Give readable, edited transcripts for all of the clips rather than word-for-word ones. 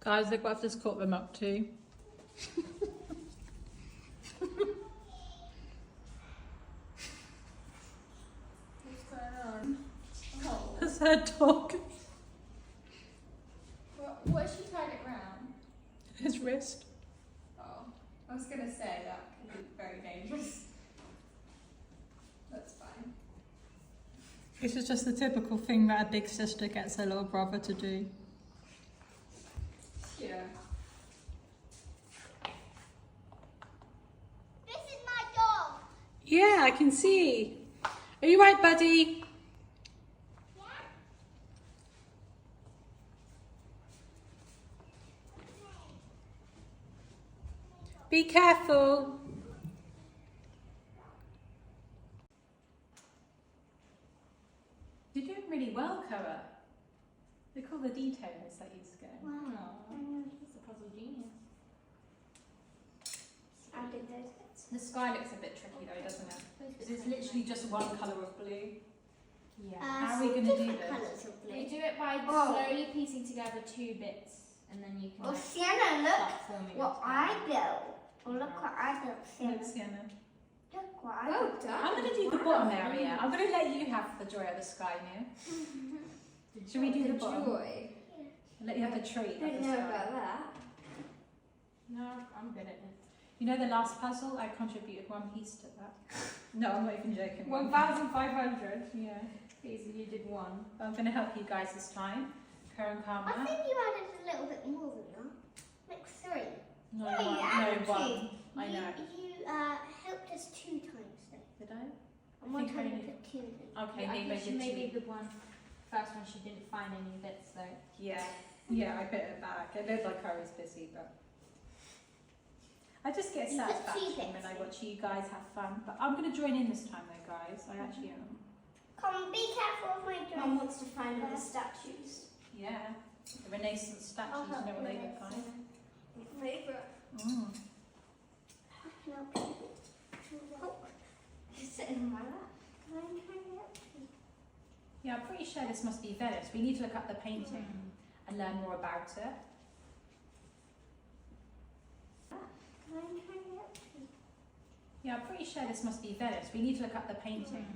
Guys, look what I've just caught them up to. What's going on? Oh. That's her dog. What has she tied it round? His wrist. Oh, I was going to say that could be very dangerous. That's fine. This is just the typical thing that a big sister gets her little brother to do. Yeah. This is my dog. Yeah, I can see. Are you right, buddy? Yeah. Be careful. You're doing really well, Koa. Look at all the details that you get. Wow. He's a puzzle genius. I did those bits. The sky looks a bit tricky though, doesn't it? Because it's literally just one colour of blue. Yeah. How are we gonna do this? Colours of We blue. do it by Oh. slowly piecing together two bits, and then you can Oh, like, Sienna, look start forming what it I together. built. Oh, look what I built, Sienna. Look, Sienna. Look what I Well built. done. I'm going to do the bottom area. I'm going to let you have the joy of the sky, Mia. Should we do the bottom? joy? I'll let you have the tree. I of don't the know sky. about that. No, I'm good at it. You know the last puzzle? I contributed one piece to that. No, I'm not even joking. 1,500. Yeah. Easy, you did one. I'm going to help you guys this time. Karen I Karma. think you added a little bit more than that. Like 3. No, Yeah, you one. added No, 2. one. I know. You helped us 2 times though. Did I? And one think I time you only- put 2 in. Okay, Yeah, I maybe I think she did maybe two. the first one she didn't find any bits, so. Yeah. Yeah, I put it back. It looked like I was busy, but... I just get You put satisfaction 2 when bits I in. watch you guys have fun. But I'm going to join in this time though, guys. I actually am. Come on, be careful of my dog. Mum wants to find all the statues. Yeah. The Renaissance statues, I'll you know help what they you look with like? it. Favourite. Mm. I can help you. Oh, She's sitting on my lap. can I try to help you? Yeah, I'm pretty sure this must be Venice. We need to look up the painting and learn more about it. Can I try to help you? Yeah, I'm pretty sure this must be Venice. We need to look up the painting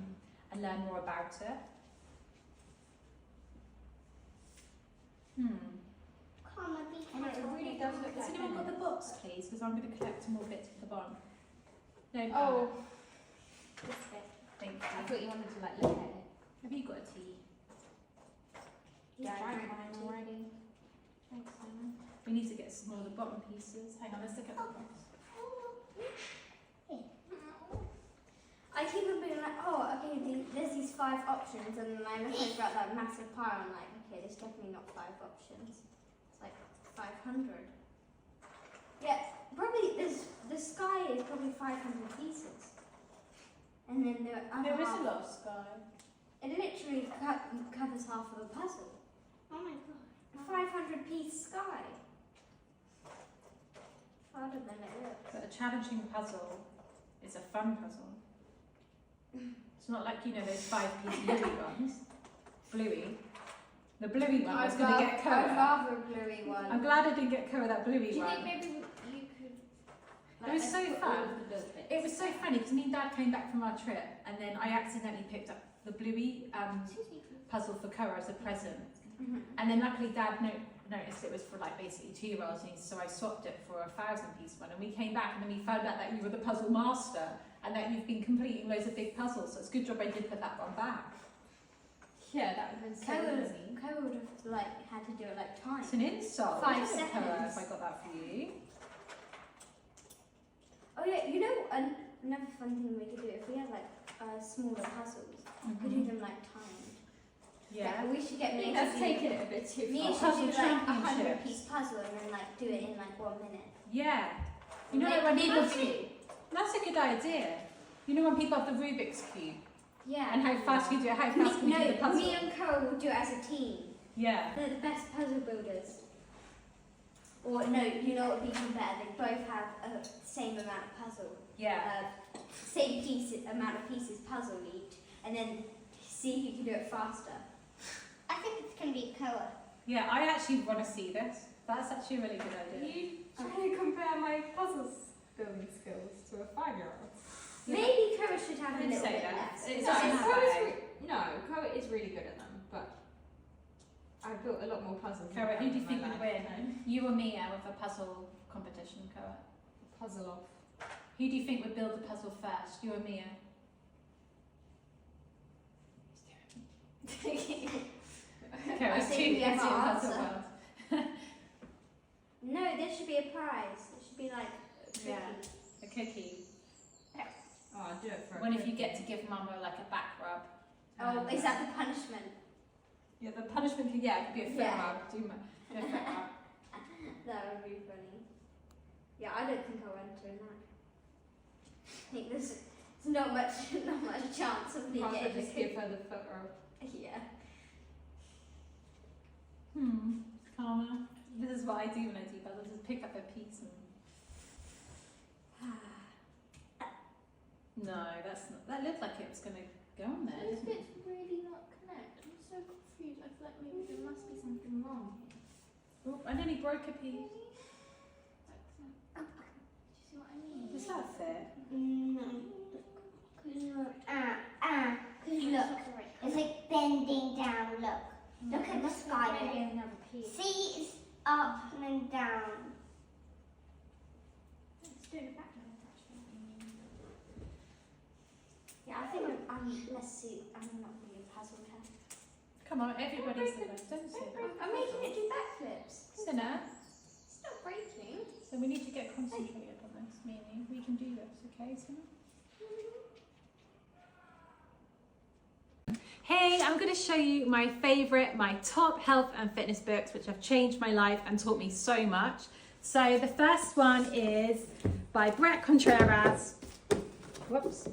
and learn more about it. Come on, be Oh, no, it careful. really does look Has like anyone got Venice. the box, please? Because I'm going to collect more bits at the bottom. No, Oh, This bit. thank I you. thought you wanted to like look at it. Have you got a tea? Yeah, I drank drank mine mine already. Thanks, Simon. We need to get some more of the bottom pieces. Hang on, let's look at the box. I keep on being like, oh, okay, there's these 5 options, and then I look over at that massive pile, and I'm like, okay, there's definitely not 5 options. It's like 500. Yeah, probably the sky is probably 500 pieces, and then the other There is a half, lot of sky. it literally covers half of a puzzle. Oh my god. A 500 piece sky. Harder than it looks. But a challenging puzzle is a fun puzzle. It's not like, you know, those 5-piece bluey ones. Bluey. The bluey one I was going to get I'd Koa. rather a bluey one. I'm glad I didn't get Koa that Do bluey you one. think maybe you could? It was so put fun. all of the little bits It was so there? funny because me and Dad came back from our trip and then I accidentally picked up the bluey puzzle for Koa as a present. Mhm. And then luckily Dad noticed it was for like basically 2-year-olds, and so I swapped it for a 1,000-piece one. And we came back and then we found out that you were the puzzle master and that you've been completing loads of big puzzles. So it's a good job I did put that one back. Yeah, that would have been so easy. Koa would have like had to do it like time. It's an insult. 5 isn't it, Koa, seconds. if I got that for you. Oh yeah, you know another fun thing we could do if we had like smaller puzzles, we could do them like timed. Yeah. Like, we should get Mia That's to do. taking it a bit too Mia far. should do Puzzle like a championships. 100-piece puzzle and then like do it in like 1 minute. Yeah. You know Make when people people that's a good idea. You know when people have the Rubik's Cube Yeah. and how fast you do it, how fast can you do the puzzle? me and Koa will do it as a team. Yeah. They're the best puzzle builders. Or no, you know what would be even better? They both have a same amount of puzzle. Yeah. Same amount of pieces puzzle each, and then see who can do it faster. I think it's going to be Koa. Yeah, I actually want to see this. That's actually a really good Are idea. you trying to compare my puzzles building skills to a 5-year-old? Maybe Coa should have a Didn't little say bit that. less. It's No, not Coa is really good at them, but I've built a lot more puzzles. than Cara, who do you in think my would life. win? You or Mia with a puzzle competition, Cara? Puzzle off. Who do you think would build the puzzle first? You or Mia? Cara, I it's think too we have busy in our puzzle answer. world. No, there should be a prize. It should be like a cookie. Yeah. A cookie. Oh, I'll do it for a When if you cookie. get to give Mama like a back rub. Oh, is that the punishment? Yeah, the punishment could, could be a foot Yeah. rub. Do a foot rub. That would be funny. Yeah, I don't think I'll enter in that. I think there's not much chance of me Might as well getting a just cookie. give her the foot rub. Yeah. Karma. This is what I do when I do puzzles, just pick up a piece and... No, that's not... That looked like it was going to go on there, Those didn't it? bits really not connect. I'm so confused. I feel like maybe there must be something wrong here. Oh, I nearly broke a piece. Do you see what I mean? Is that fair? No. Look. Look. It's like bending down. Look. Look at the sky. Maybe another piece. See, it's up and then down. Let's do the background actually. Yeah, I think let's see. I'm not really a puzzle test. Come on, everybody's the best. Don't say that. I'm making it do backflips. Sinner. It's not breaking. So we need to get concentrated on this, me and you. We can do this, okay, Sinner? Hey, I'm going to show you my top health and fitness books, which have changed my life and taught me so much. So the first one is by Brett Contreras. Whoops.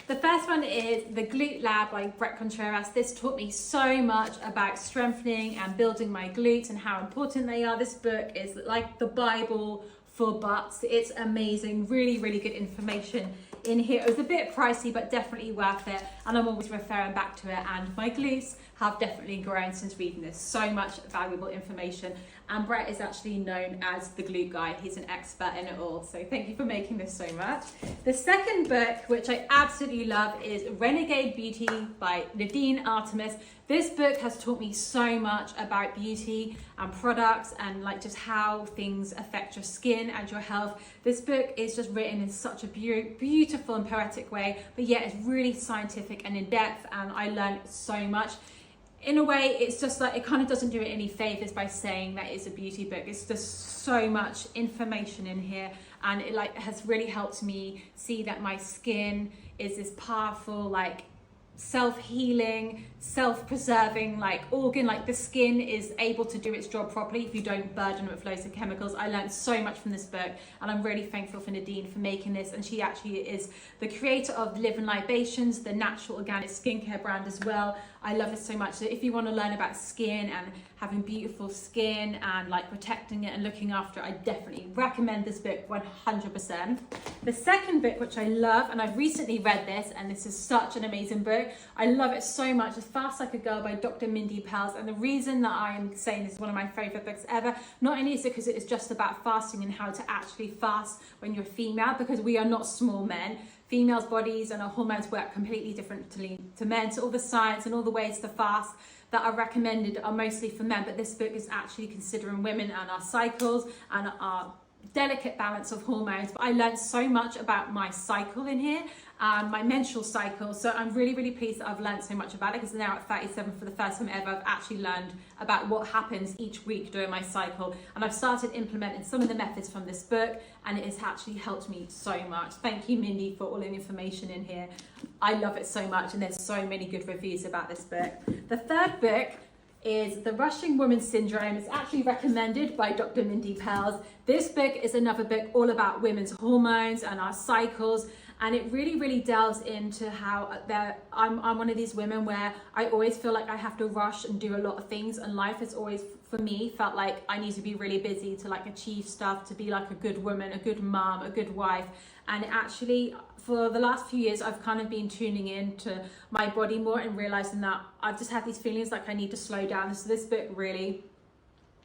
The first one is The Glute Lab by Brett Contreras. This taught me so much about strengthening and building my glutes and how important they are. This book is like the Bible for butts. It's amazing, really, really good information in here. It was a bit pricey, but definitely worth it. And I'm always referring back to it. And my glutes have definitely grown since reading this. So much valuable information. And Brett is actually known as the glute guy. He's an expert in it all. So thank you for making this so much. The second book, which I absolutely love, is Renegade Beauty by Nadine Artemis. This book has taught me so much about beauty and products and like just how things affect your skin and your health. This book is just written in such a beautiful and poetic way, but yet it's really scientific and in depth, and I learned so much. In a way, it's just like, it kind of doesn't do it any favors by saying that it's a beauty book. It's just so much information in here, and it like has really helped me see that my skin is this powerful, like self-healing, self-preserving like organ. Like the skin is able to do its job properly if you don't burden it with loads of chemicals. I learned so much from this book, and I'm really thankful for Nadine for making this. And she actually is the creator of Live and Libations, the natural organic skincare brand as well. I love it so much. So if you want to learn about skin and having beautiful skin and like protecting it and looking after it, I definitely recommend this book 100%. The second book, which I love, and I've recently read this, and this is such an amazing book. I love it so much. It's Fast Like a Girl by Dr. Mindy Pelz. And the reason that I am saying this is one of my favorite books ever, not only is it because it is just about fasting and how to actually fast when you're female, because we are not small men. Females' bodies and our hormones work completely differently to men. So all the science and all the ways to fast that are recommended are mostly for men, but this book is actually considering women and our cycles and our delicate balance of hormones. But I learned so much about my cycle in here, my menstrual cycle. So I'm really, really pleased that I've learned so much about it, because now at 37, for the first time ever, I've actually learned about what happens each week during my cycle. And I've started implementing some of the methods from this book, and it has actually helped me so much. Thank you, Mindy, for all the information in here. I love it so much, and there's so many good reviews about this book. The third book is The Rushing Woman Syndrome. It's actually recommended by Dr. Mindy Pelz. This book is another book all about women's hormones and our cycles, and it really, really delves into how I'm one of these women where I always feel like I have to rush and do a lot of things, and life has always, for me, felt like I need to be really busy to like achieve stuff, to be like a good woman, a good mom, a good wife. And actually, for the last few years, I've kind of been tuning in to my body more and realizing that I've just had these feelings like I need to slow down. So this book really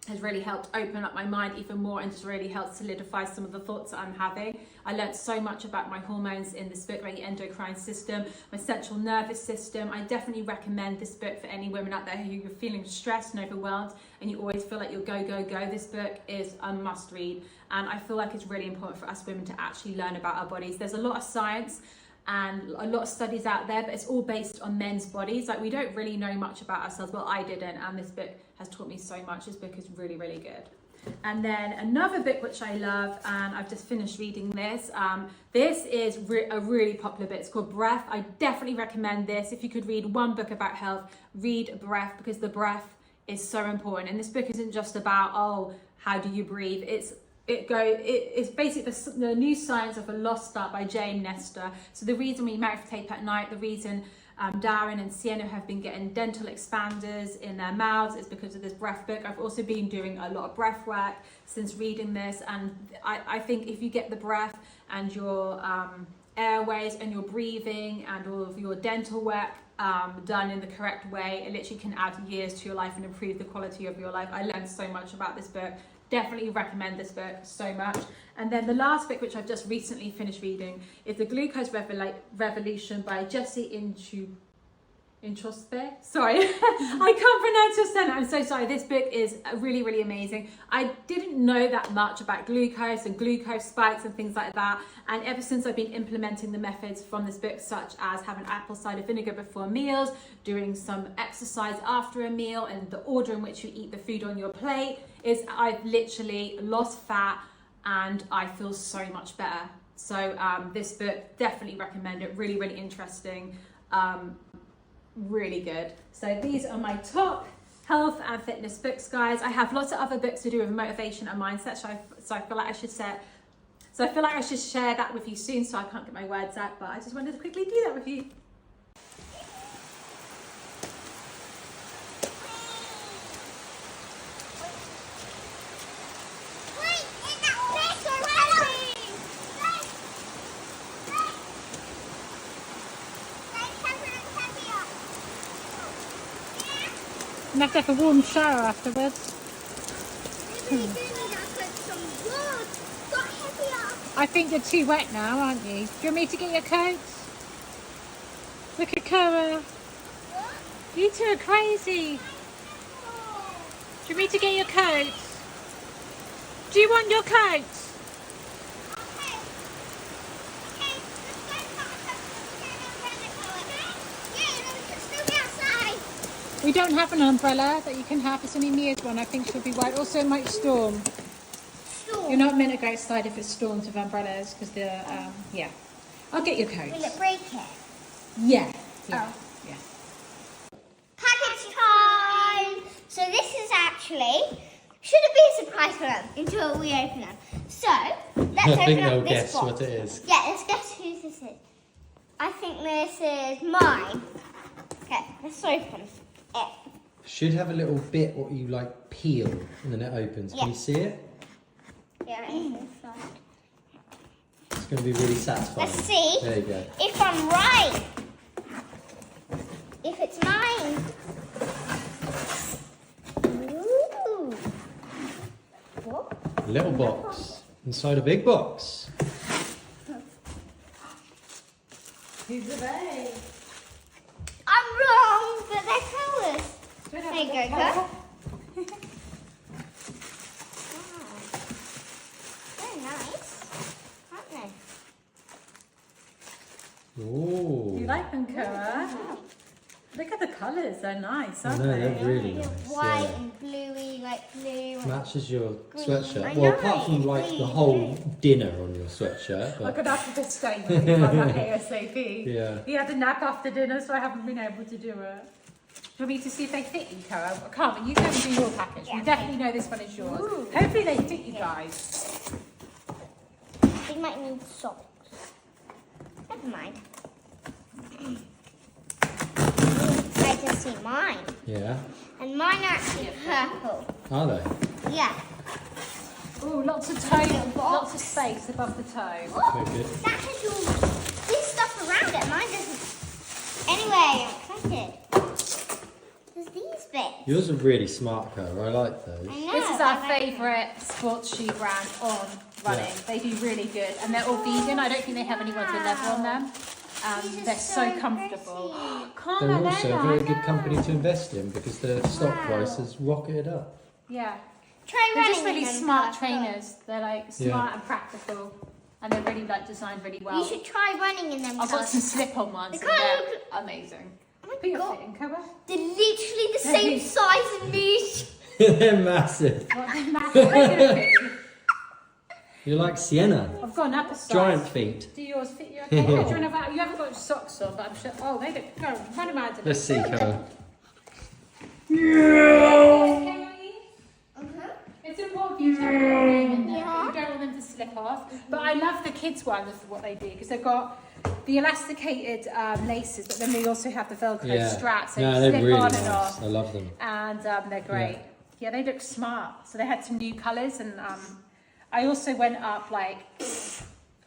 has really helped open up my mind even more and just really helped solidify some of the thoughts that I'm having. I learned so much about my hormones in this book, like the endocrine system, my central nervous system. I definitely recommend this book for any women out there who are feeling stressed and overwhelmed and you always feel like you're go, go, go. This book is a must read, and I feel like it's really important for us women to actually learn about our bodies. There's a lot of science and a lot of studies out there, but it's all based on men's bodies. Like, we don't really know much about ourselves. Well, I didn't, and this book has taught me so much. This book is really, really good. And then another book which I love, and I've just finished reading this. This is a really popular book. It's called Breath. I definitely recommend this. If you could read one book about health, read Breath, because the breath is so important. And this book isn't just about, oh, how do you breathe? It's basically the new science of a lost start by Jane Nestor. So the reason we meditate at night, the reason Darren and Sienna have been getting dental expanders in their mouths is because of this breath book. I've also been doing a lot of breath work since reading this, and I think if you get the breath and your airways and your breathing and all of your dental work done in the correct way, it literally can add years to your life and improve the quality of your life. I learned so much about this book. Definitely recommend this book so much. And then the last book, which I've just recently finished reading, is The Glucose Revolution by Jessie Inchauspé. Sorry, I can't pronounce your surname. I'm so sorry. This book is really, really amazing. I didn't know that much about glucose and glucose spikes and things like that. And ever since I've been implementing the methods from this book, such as having apple cider vinegar before meals, doing some exercise after a meal, and the order in which you eat the food on your plate, I've literally lost fat and I feel so much better. So this book, definitely recommend it. Really, really interesting. Really good. So these are my top health and fitness books, guys. I have lots of other books to do with motivation and mindset, so I feel like I should share that with you soon, so I can't get my words out, but I just wanted to quickly do that with you. You have to have a warm shower afterwards. I think you're too wet now, aren't you? Do you want me to get your coat? Look at Koa. You two are crazy. Do you want me to get your coat? Do you want your coat? We don't have an umbrella that you can have. It's only Mia's one. I think she'll be white. Also, it might storm. You're not meant to go outside if it storms with umbrellas, because yeah. I'll get your coat. Will it break it? Yeah. Oh. Yeah. Package time! So this is actually, shouldn't be a surprise for them until we open them. So, let's I open think up they'll this guess box. what it is. Yeah, let's guess whose this is. I think this is mine. Okay, let's open it. Should have a little bit what you like peel and then it opens. Can you see it? Yeah, It's going to be really satisfying. let's see There you go. if I'm right. If it's mine. Ooh. What? Little box inside a big box. Who's the bay? I'm wrong, but they're colours. There you go, Kurt. They're nice, aren't they? Ooh. You like them, Koa? Look at the colours. They're nice, aren't No, they? they're really nice. White Yeah. and bluey, like blue. Matches your Green. sweatshirt. I Well, know, apart from like the green, whole dinner on your sweatshirt. I'm But going to have to disclaim that ASAP. yeah. He had a nap after dinner, so I haven't been able to do it. Do you want me to see if they fit you, Koa? Carmen, you go and do your package. Yeah. You definitely know this one is yours. Ooh. Hopefully they fit you guys. They might need socks. Never mind. I can see mine. Yeah. And mine are actually purple. Are they? Yeah. Oh, lots of toe, lots of space above the toe. Oh, Very good. that has all this stuff around it. Mine doesn't. Anyway, I'm excited. There's these this? Yours are really smart, Co. I like those. I know, This is our I like favourite sports shoe brand on running. Yeah. They do really good, and they're all vegan. I don't think they have any ones with leather on them. These are They're so so comfortable. pretty. They're also a very good company to invest in because their stock price has rocketed up. Yeah, Try they're running just really in them, smart Papa. trainers. They're like smart and practical, and they're really like designed really well. You should try running in them. I've got colours. some slip-on ones, They and kinda they're amazing. Oh my Put your God. feet in, cover. They're literally the same size as me. They're massive. What they're massive. They're gonna fit you. You're like Sienna. I've got an upper size. Giant feet. Do yours fit you okay? Yeah, do you haven't got socks on, but I'm sure. Oh, they don't. Go, run them out. Let's see, Co. It's important for you to have a room in there. You don't want them to slip off. But I love the kids' ones, what they do, because they've got the elasticated laces, but then they also have the Velcro straps, so No, you they're slip really on nice. and off. I love them. And they're great. Yeah, they look smart. So they had some new colours, and I also went up like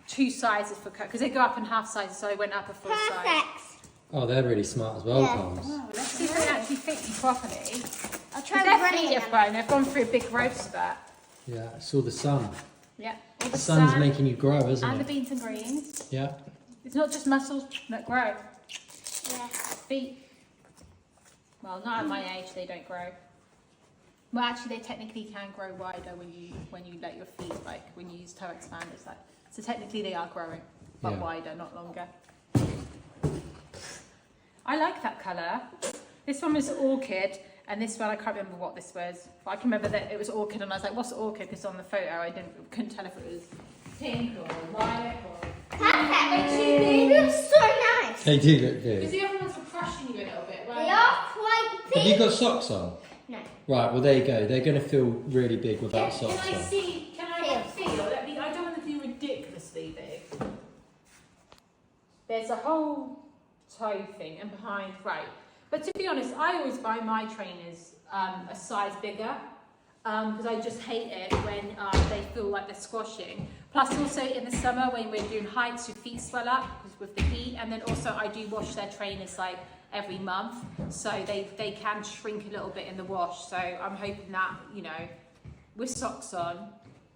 2 sizes for because they go up in half sizes, so I went up a full size. Perfect. Oh, they're really smart as well, Yeah. Coles. Oh, let's see if they actually fit you properly. I'll Because try their running feet in have them. grown. They've gone through a big growth spurt. Yeah, I saw the sun. Yeah. All The sun's sun making you grow, isn't and the it? beans and greens. Yeah. It's not just muscles that grow. Yeah. Feet. Well, not at my age, they don't grow. Well, actually, they technically can grow wider when you let your feet, like when you use toe expanders. Like, so technically, they are growing, but Yeah. wider, not longer. I like that colour. This one was orchid, and this one I can't remember what this was. But I can remember that it was orchid, and I was like, "What's orchid?" Because on the photo, I couldn't tell if it was pink or violet or. Perfect. They look so nice. They do look Because good. the other ones were crushing you a little bit, They right? are quite Have you big. got socks on? No. Right, well there you go. They're going to feel really big without Can socks I on. see? Can I feel? I don't want to do ridiculously big. There's a whole toe thing and behind, right? But to be honest, I always buy my trainers a size bigger because I just hate it when they feel like they're squashing. Plus, also in the summer when we're doing hikes, your feet swell up because with the heat, and then also I do wash their trainers like every month, so they can shrink a little bit in the wash. So I'm hoping that with socks on.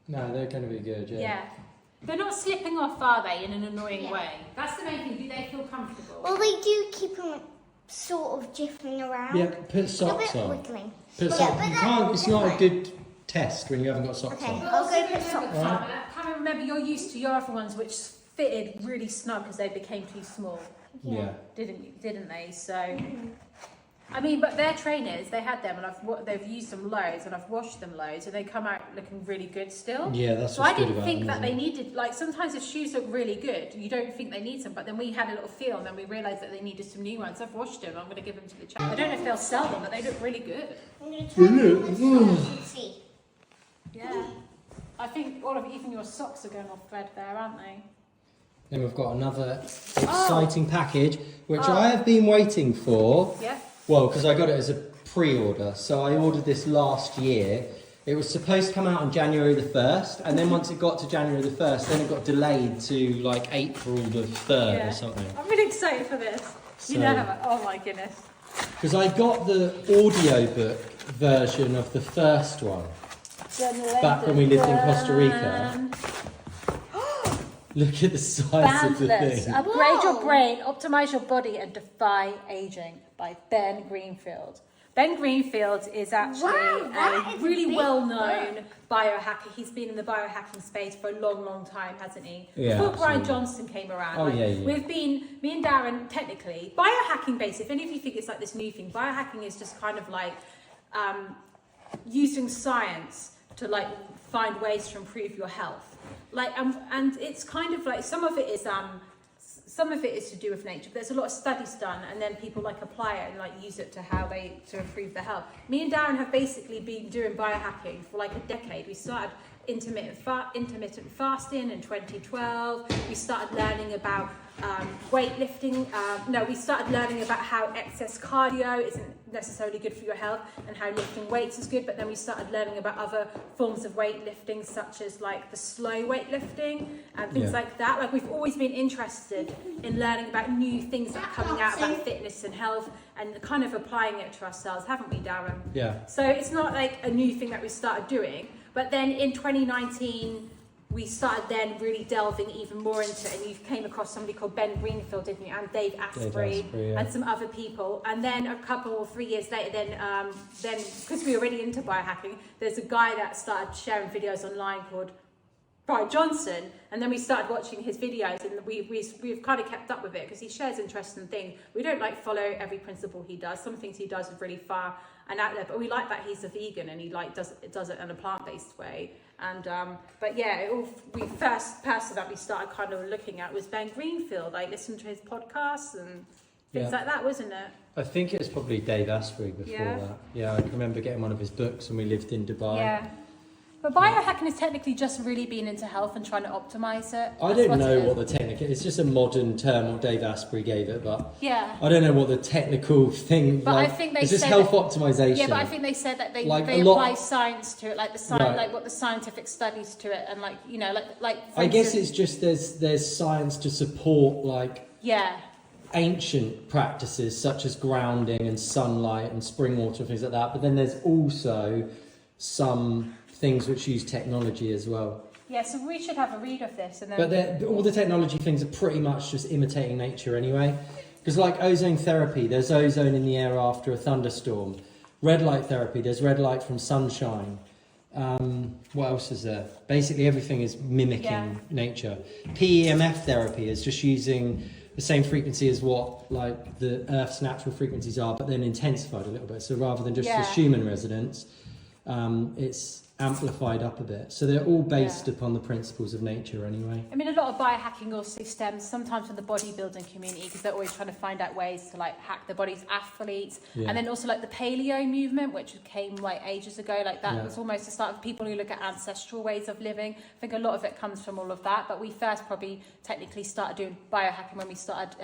No, they're going to be good, yeah. They're not slipping off, are they, in an annoying Yeah. way? That's the main thing. Do they feel comfortable? Well, they do keep them sort of jiffling around. Yeah, put A little socks bit on. wiggling. Put Yeah, socks. but You that- can't. It's not a that's good test when you haven't got socks Okay. on. But I'll also go for remember, socks. Carmen, Carmen, remember you're used to your other ones which fitted really snug because they became too small, Yeah. didn't they? So, I mean, but their trainers, they had them and they've used them loads and I've washed them loads and they come out looking really good still. Yeah, that's So what's I good didn't about think them, that they isn't it? needed, like sometimes if shoes look really good, you don't think they need some, but then we had a little feel and then we realised that they needed some new ones. I've washed them, I'm going to give them to the child. I don't know if they'll sell them, but they look really good. I'm going to try them and see. Yeah. I think even your socks are going off thread there, aren't they? Then we've got another exciting package, which I have been waiting for. Yeah. Well, because I got it as a pre-order. So I ordered this last year. It was supposed to come out on January the 1st. And then once it got to January the 1st, then it got delayed to like April the 3rd Yeah. or something. I'm really excited for this. So- Oh my goodness. Because I got the audiobook version of the first one. Back when we lived in Costa Rica. Look at the size of the Boundless. thing. Upgrade your Whoa. brain, optimize your body, and defy aging by Ben Greenfield. Ben Greenfield is actually Wow, that a is really a big well-known biohacker. He's been in the biohacking space for a long, long time, hasn't he? Yeah, Before Brian absolutely. Johnson came around. Oh, yeah. We've been, me and Darren, technically, biohacking based, if any of you think it's like this new thing, biohacking is just kind of like using science to like find ways to improve your health. Like and it's kind of like some of it is to do with nature, but there's a lot of studies done and then people like apply it and like use it to improve their health. Me and Darren have basically been doing biohacking for like a decade. We started intermittent fasting in 2012. We started learning about weightlifting. We started learning about how excess cardio is an necessarily good for your health and how lifting weights is good, but then we started learning about other forms of weightlifting, such as like the slow weightlifting and things like that. Like we've always been interested in learning about new things that are coming out about fitness and health and kind of applying it to ourselves, haven't we, Darren? Yeah. So it's not like a new thing that we started doing, but then in 2019 we started then really delving even more into it, and you came across somebody called Ben Greenfield, didn't you, and Dave Asprey, and some other people, and then a couple or 3 years later, then because we were already into biohacking, there's a guy that started sharing videos online called Brian Johnson, and then we started watching his videos, and we've kind of kept up with it because he shares interesting things. We don't like follow every principle he does. Some things he does is really far and out there, but we like that he's a vegan and he like does it in a plant-based way. And but yeah, we first person that we started kind of looking at was Ben Greenfield. I listened to his podcasts and things like that, wasn't it? I think it was probably Dave Asprey before that. Yeah, I can remember getting one of his books when we lived in Dubai. Yeah. But biohacking has technically just really been into health and trying to optimise it. I don't know what the technical... It's just a modern term what Dave Asprey gave it, but I don't know what the technical thing... But I think they it's said... just health optimisation. Yeah, but I think they said that they apply science to it, like the like what the scientific studies to it, and like, you know, like I guess it's just there's science to support, like... ancient practices such as grounding and sunlight and spring water and things like that, but then there's also some things which use technology as well. Yeah, so we should have a read of this. And then but all the technology things are pretty much just imitating nature anyway. Because like ozone therapy, there's ozone in the air after a thunderstorm. Red light therapy, there's red light from sunshine. What else is there? Basically everything is mimicking nature. PEMF therapy is just using the same frequency as what like the Earth's natural frequencies are, but then intensified a little bit. So rather than just the Schumann resonance, it's amplified up a bit. So they're all based upon the principles of nature anyway. I mean, a lot of biohacking also stems sometimes from the bodybuilding community, because they're always trying to find out ways to like hack the body's athletes. And then also like the paleo movement, which came like ages ago, like that was almost the start of people who look at ancestral ways of living. I think a lot of it comes from all of that, but we first probably technically started doing biohacking when we started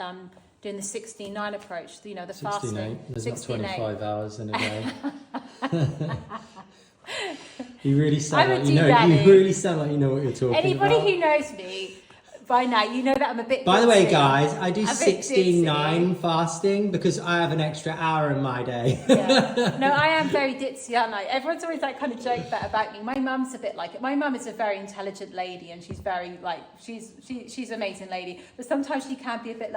doing the 16-9 approach, you know, the 16-8. fasting. There's not 25 hours in a day. You really sound like you know. You really sound like you know what you're talking about. Anybody who knows me by now, you know that I'm a bit. By the way, guys, I do 16-9 fasting because I have an extra hour in my day. No, I am very ditzy, aren't I? Everyone's always like kind of joke that about me. My mum's a bit like it. My mum is a very intelligent lady, and she's very like she's an amazing lady. But sometimes she can be a bit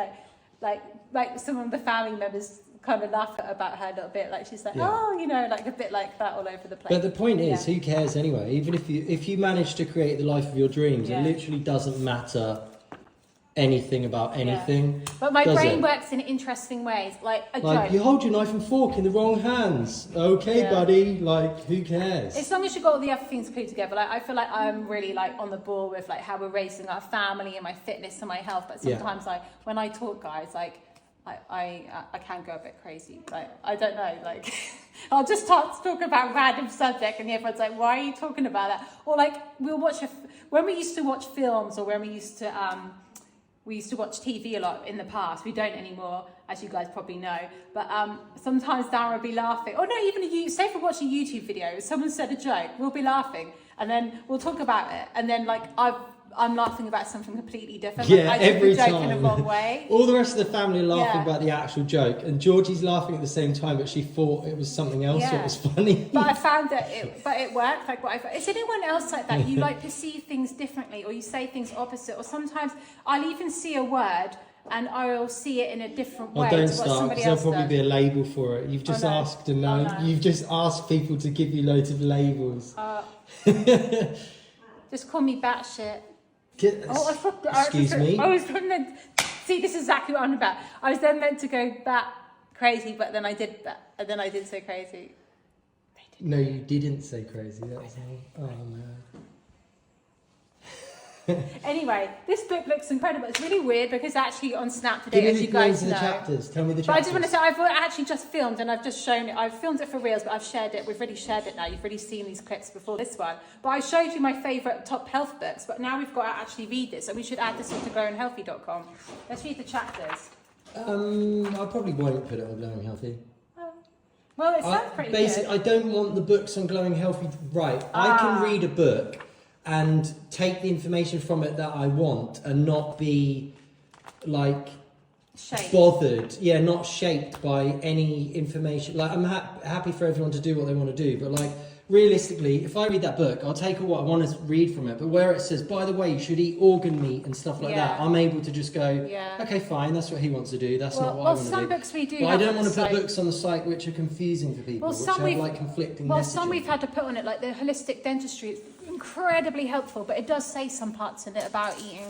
like some of the family members kind of laugh about her a little bit, like she's like, oh, you know, like a bit like that all over the place. But the point is, who cares anyway? Even if you manage to create the life of your dreams, it literally doesn't matter anything about anything. But my brain works in interesting ways, like a joke. You hold your knife and fork in the wrong hands. Okay, buddy. Like, who cares? As long as you got all the other things clued together. Like, I feel like I'm really like on the ball with like how we're raising our family and my fitness and my health. But sometimes, like when I talk, guys, like. I can go a bit crazy, like I don't know, like I'll just start to talk about random subject and everyone's like, why are you talking about that? Or like we'll watch when we used to watch films, or when we used to watch TV a lot in the past. We don't anymore, as you guys probably know, but sometimes Darren will be laughing, or no, even say if we're watching a YouTube video, someone said a joke, we'll be laughing and then we'll talk about it, and then like I'm laughing about something completely different. Yeah, like, I every took the joke time. in the wrong way. All the rest of the family are laughing about the actual joke, and Georgie's laughing at the same time, but she thought it was something else that was funny. But I found that it worked. Like is anyone else like that? You like perceive things differently, or you say things opposite, or sometimes I'll even see a word and I'll see it in a different way. Don't to what start, somebody because else there'll probably does. be a label for it. You've just asked them. You've just asked people to give you loads of labels. Just call me batshit. Excuse me? I was meant. See, this is exactly what I'm about. I was then meant to go bat crazy, but then I did that, and then I did say crazy. No, you didn't say crazy. That's all. Oh no. Anyway, this book looks incredible. It's really weird because actually on Snap today, as you guys know. Chapters. Tell me the chapters. But I just want to say, I've actually just filmed and I've just shown it. I've filmed it for reels, but I've shared it. We've already shared it now. You've already seen these clips before this one. But I showed you my favourite top health books, but now we've got to actually read this, and we should add this onto glowinghealthy.com. Let's read the chapters. I probably won't put it on Glowing Healthy. Oh. Well, it sounds pretty basically, good. I don't want the books on glowing healthy. Right, I can read a book and take the information from it that I want and not be like Shaped. bothered. Yeah, not shaped by any information. Like I'm happy for everyone to do what they want to do, but like realistically, if I read that book, I'll take what I want to read from it. But where it says, by the way, you should eat organ meat and stuff like that, I'm able to just go, Yeah. okay, fine, that's what he wants to do. That's not what I Well, want to some do. books we do. But I have don't on want the to put site. books on the site which are confusing for people, Well, which some have we've- like conflicting Well, messaging. some we've had to put on it, like the holistic dentistry. It's incredibly helpful, but it does say some parts in it about eating.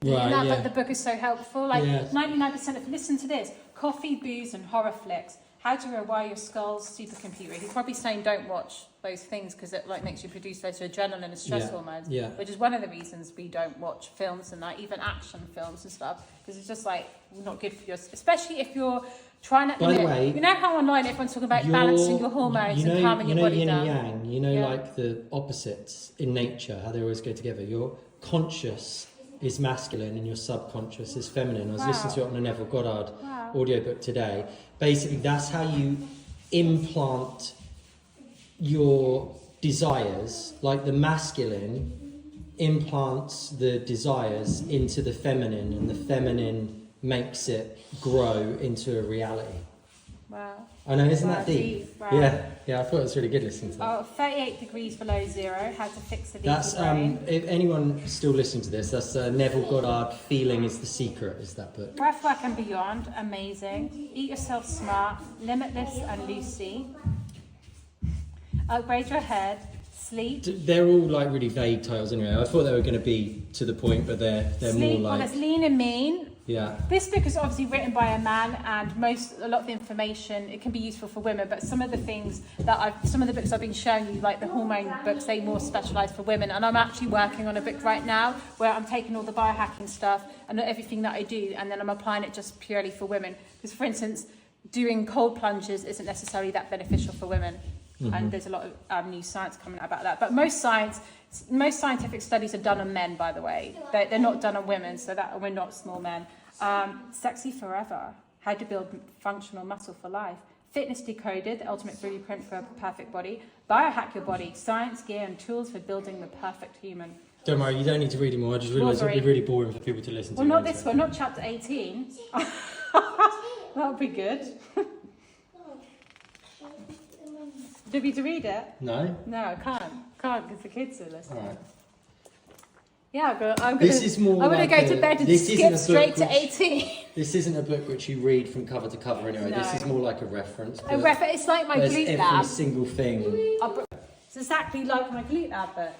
Right, that, yeah. but the book is so helpful. Like Yeah. 99% of listen to this: coffee, booze, and horror flicks. How to rewire your skull's supercomputer. He's probably saying don't watch those things because it like makes you produce loads of adrenaline and stress hormones. Yeah. Which is one of the reasons we don't watch films and that, even action films and stuff, because it's just like not good for you, especially if you're trying to. By the way, you know how online everyone's talking about balancing your hormones and calming your body yin down. and yang, Yeah. like the opposites in nature, how they always go together. Your conscious is masculine and your subconscious is feminine. I was listening to it on a Neville Goddard audiobook today. Basically, that's how you implant your desires. Like the masculine implants the desires into the feminine, and the feminine makes it grow into a reality. Wow. I know, isn't Wow, that deep? Wow. Yeah, I thought it was really good listening to that. Oh, 38 degrees below zero, how to fix a leaky That's brain. if anyone still listening to this, that's Neville Goddard. Feeling is the secret. Is that book? Breathwork and Beyond, amazing. Eat Yourself Smart, Limitless and Lucy. Upgrade Your Head, Sleep. They're all like really vague titles anyway. I thought they were going to be to the point, but they're Sleep, more well, like it's Lean and Mean. yeah. This book is obviously written by a man, and a lot of the information, it can be useful for women, but some of the things some of the books I've been showing you, like the hormone books, they more specialise for women. And I'm actually working on a book right now where I'm taking all the biohacking stuff and everything that I do, and then I'm applying it just purely for women. Because, for instance, doing cold plunges isn't necessarily that beneficial for women. And there's a lot of new science coming out about that. But most scientific studies are done on men, by the way. They're not done on women, so that we're not small men. Sexy Forever, how to build functional muscle for life. Fitness Decoded, the ultimate blueprint for a perfect body. Biohack Your Body, science, gear and tools for building the perfect human. Don't worry, you don't need to read anymore. I just realised it'd be really boring for people to listen to. Well, not this one, not chapter 18. That would be good. Do you want me to read it? No. No, I can't because the kids are listening. All right. Yeah, I'm This is more I'm gonna like go to bed and this isn't skip a straight book to 18. This isn't a book which you read from cover to cover anyway. This No. is more like a reference. A book. it's like my There's glute every lab. single thing. It's exactly like my glute lab book,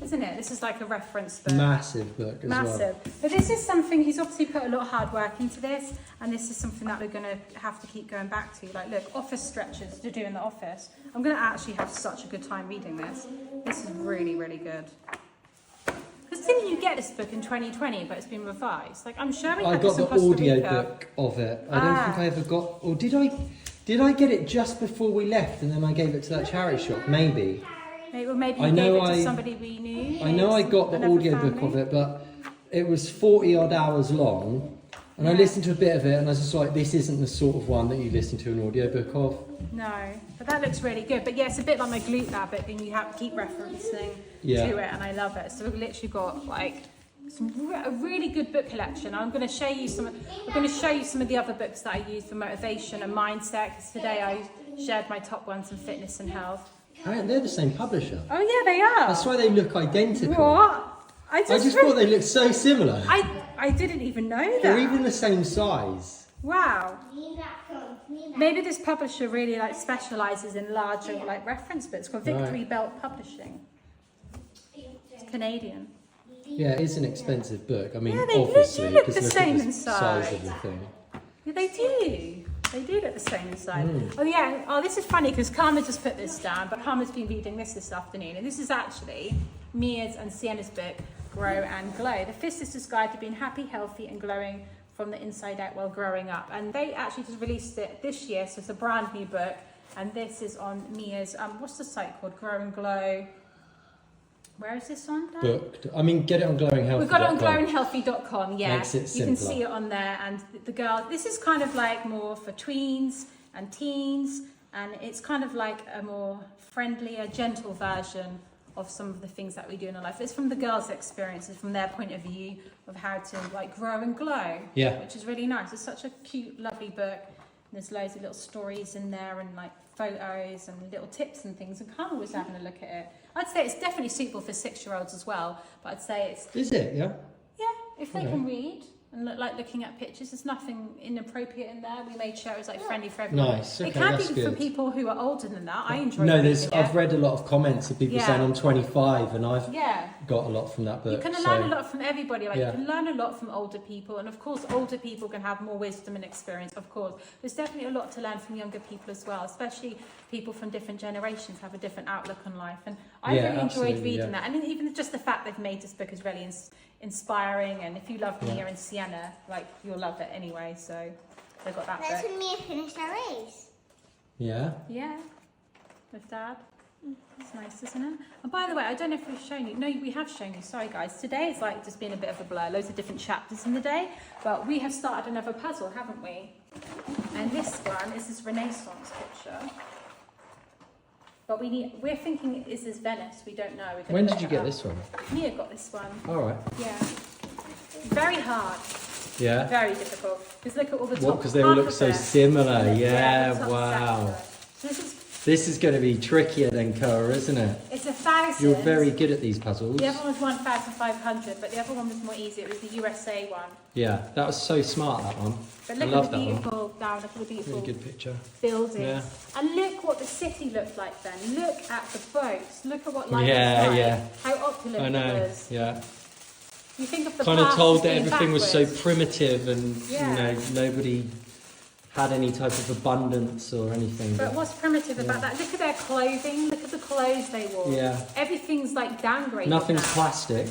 isn't it? This is like a reference book. Massive book as well. Massive. But this is something, he's obviously put a lot of hard work into this, and this is something that we're going to have to keep going back to. Like, look, office stretches to do in the office. I'm going to actually have such a good time reading this. This is really, really good. Because didn't you get this book in 2020, but it's been revised? Like, I'm showing I that got to the Costa audio Rica. book of it. I don't think I ever got, or did I? Did I get it just before we left, and then I gave it to that charity shop? Maybe. Maybe I you gave know it to I- somebody we knew. I know I got the Another audiobook of family. it, but it was 40 odd hours long. And I listened to a bit of it, and I was just like, this isn't the sort of one that you listen to an audiobook of. No, but that looks really good. But yeah, it's a bit like my glute lab, but then you have to keep referencing Yeah. to it, and I love it. So we've literally got like a really good book collection. I'm going to show you some. I'm going to show you some of the other books that I use for motivation and mindset. Because today I shared my top ones in fitness and health. Oh, they're the same publisher. Oh yeah, they are. That's why they look identical. What? I just thought they looked so similar. I didn't even know that. They're even the same size. Wow. Maybe this publisher really like specialises in larger like reference books. It's called Victory Belt Publishing. It's Canadian. Yeah, it's an expensive book. I mean, Yeah, they obviously, do look because the look at same the inside. size of the thing. Yeah, they do. They do look the same inside. Oh yeah. Oh, this is funny because Karma just put this down, but Karma's been reading this afternoon, and this is actually Mia's and Sienna's book, Grow and Glow. The Physicist's Guide to Being Happy, Healthy, and Glowing from the Inside Out While Growing Up. And they actually just released it this year, so it's a brand new book. And this is on Mia's. What's the site called? Grow and Glow. Where is this on, Dan? Booked. I mean, get it on glowinghealthy.com. We've got it on glowinghealthy.com, yeah. Makes it You can simpler. see it on there, and the girl, this is kind of like more for tweens and teens, and it's kind of like a more friendlier, gentle version of some of the things that we do in our life. It's from the girls' experiences, from their point of view of how to like grow and glow, which is really nice. It's such a cute, lovely book. And there's loads of little stories in there and like photos and little tips and things, and Carl was having a look at it. I'd say it's definitely suitable for 6-year-olds as well, but I'd say it's... Is it? Yeah. Yeah, if they can read and like looking at pictures, there's nothing inappropriate in there. We made sure it was like friendly for everyone. Nice. Okay, it can that's be for good. people who are older than that. I enjoy No, reading I've it. read a lot of comments of people saying I'm 25 and I've got a lot from that book. You can learn a lot from everybody. Like Yeah. you can learn a lot from older people, and of course, older people can have more wisdom and experience. Of course, there's definitely a lot to learn from younger people as well, especially people from different generations have a different outlook on life. And I really enjoyed absolutely, reading that. And even just the fact they've made this book is really inspiring. And if you love Mia and Sienna, like you'll love it anyway. So they've got that That's book. when Mia finished her race. Yeah. Yeah, with Dad. It's nice, isn't it? And by the way, I don't know if we've shown you. No, we have shown you. Sorry, guys. Today it's like just been a bit of a blur. Loads of different chapters in the day. But we have started another puzzle, haven't we? And this one is this Renaissance picture. But we're thinking, is this Venice? We don't know. We're gonna When look did you it get up. this one? Mia got this one. All right. Yeah. Very hard. Yeah. Very difficult. Because look at all the top. What? Because they all look so similar. Yeah. the top Wow. sector. This is going to be trickier than Koa, isn't it? It's 1,000. You're very good at these puzzles. The other one was 1,500, but the other one was more easy. It was the USA one. Yeah, that was so smart, that one. But I look love at the that one. beautiful down, look at the beautiful Really good picture. buildings. Yeah. And look what the city looked like then. Look at the boats. Look at what life was like. Yeah. How opulent I know. it was. Yeah. You think of the Kind of past told as that being everything was so backwards. primitive and Yeah. nobody had any type of abundance or anything. But what's primitive about that? Look at their clothing. Look at the clothes they wore. Yeah. Everything's like downgraded. Nothing's now. plastic.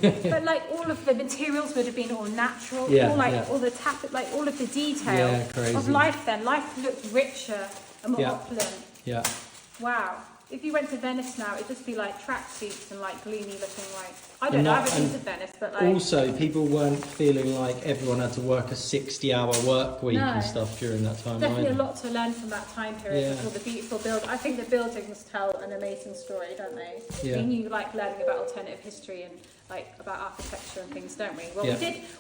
But like all of the materials would have been all natural. Yeah, All like yeah. all the like all of the detail Yeah, crazy. of life. Then life looked richer and more Yeah. opulent. Yeah. Wow. If you went to Venice now, it'd just be like tracksuits and like gloomy looking like. I And don't know. I not- haven't been and to Venice, but like. Also, people weren't feeling like everyone had to work a 60-hour work week No. and stuff during that time Definitely either. a lot to learn from that time period Yeah. with all the beautiful buildings. I think the buildings tell an amazing story, don't they? Yeah. I mean, you like learning about alternative history and like about architecture and things, don't we? Well, Yeah.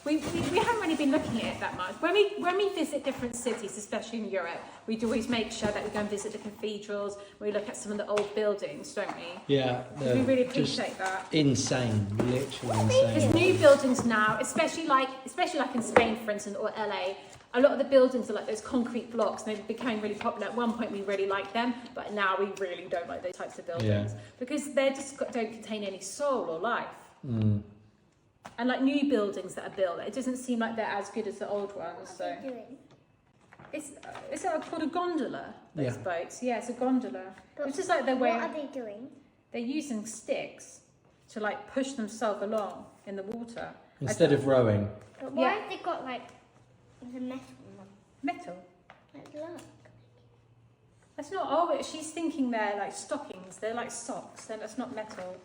we did. We haven't really been looking at it that much. When we visit different cities, especially in Europe, we'd always make sure that we go and visit the cathedrals. We look at some of the old buildings, don't we? Yeah. 'Cause we really just appreciate that. insane. Literally There's insane. new buildings now, especially like in Spain, for instance, or LA. A lot of the buildings are like those concrete blocks, and they became really popular. At one point, we really liked them, but now we really don't like those types of buildings because they just don't contain any soul or life. Mm. And like new buildings that are built, it doesn't seem like they're as good as the old ones. So What are you doing? is that called a gondola? Those Yeah. boats, yeah, it's a gondola. But It's just like the way What are they doing? they're using sticks to like push themselves along in the water. Instead of rowing. But why Yeah. have they got like the metal on them? Metal. Like look. That's not. Oh, she's thinking they're like stockings. They're like socks. Then that's not metal.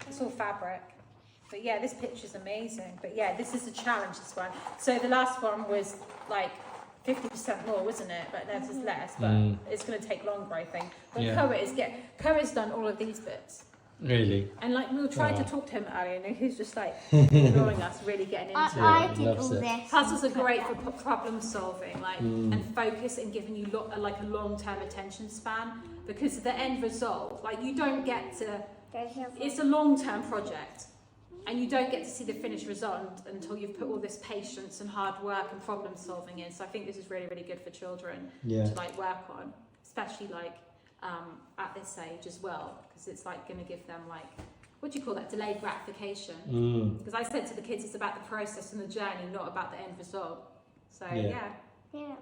It's all fabric. But yeah, this picture's amazing. But yeah, this is a challenge. This one. So the last one was like 50% more, wasn't it? But this is less. But it's going to take longer, I think. But Yeah. Koa's done all of these bits. Really. And like we were trying Oh. to talk to him earlier, and he's just like ignoring us, really getting into it. I did loves all it. this. Puzzles are great for problem solving, like and focus and giving you like a long-term attention span, because the end result, like you don't get to. It's a long-term project, and you don't get to see the finished result until you've put all this patience and hard work and problem solving in. So I think this is really, really good for children Yeah. to like work on, especially like at this age as well, because it's like going to give them like, what do you call that, delayed gratification? Because I said to the kids, it's about the process and the journey, not about the end result. So Yeah. yeah. Yeah.